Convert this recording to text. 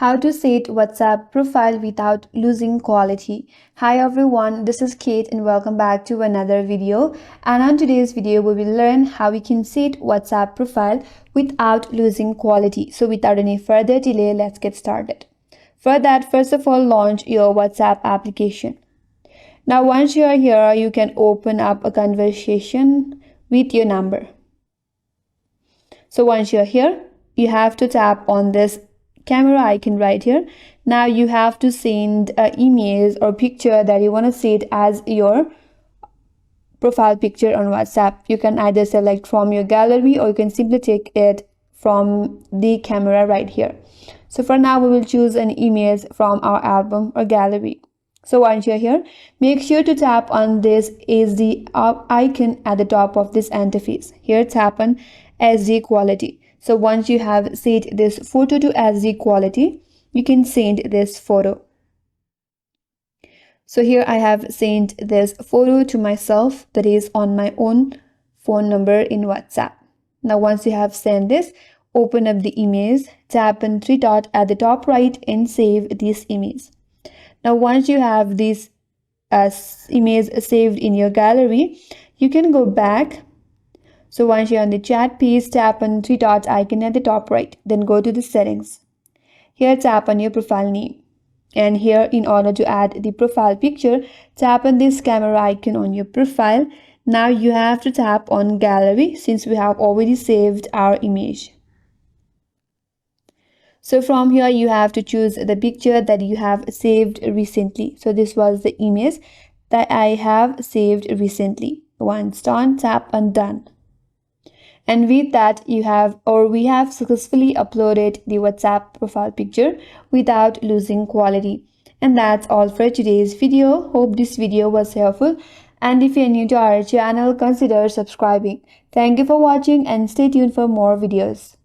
How to set WhatsApp profile without losing quality. Hi everyone, this is Kate and welcome back to another video. And on today's video, we will learn how we can set WhatsApp profile without losing quality. So without any further delay, let's get started. For that, first of all, launch your WhatsApp application. Now, once you are here, you can open up a conversation with your number. So once you're here, you have to tap on this camera icon right here. Now you have to send an image or picture that you want to set as your profile picture on WhatsApp. You can either select from your gallery or you can simply take it from the camera right here. So for now, we will choose an image from our album or gallery. So once you're here, make sure to tap on this SD icon at the top of this interface. Here, tap on SD quality. So once you have set this photo to SD quality, you can send this photo. So here I have sent this photo to myself, that is on my own phone number in WhatsApp. Now once you have sent this, open up the image, tap on three dots at the top right and save this image. Now once you have this image saved in your gallery, you can go back. So once you're on the chat page, tap on three dots icon at the top right, then go to the settings. Here tap on your profile name. And here, in order to add the profile picture, tap on this camera icon on your profile. Now you have to tap on gallery since we have already saved our image. So from here, you have to choose the picture that you have saved recently. So this was the image that I have saved recently. Once done, tap on done. And with that, we have successfully uploaded the WhatsApp profile picture without losing quality. And that's all for today's video. Hope this video was helpful. And if you're new to our channel, consider subscribing. Thank you for watching and stay tuned for more videos.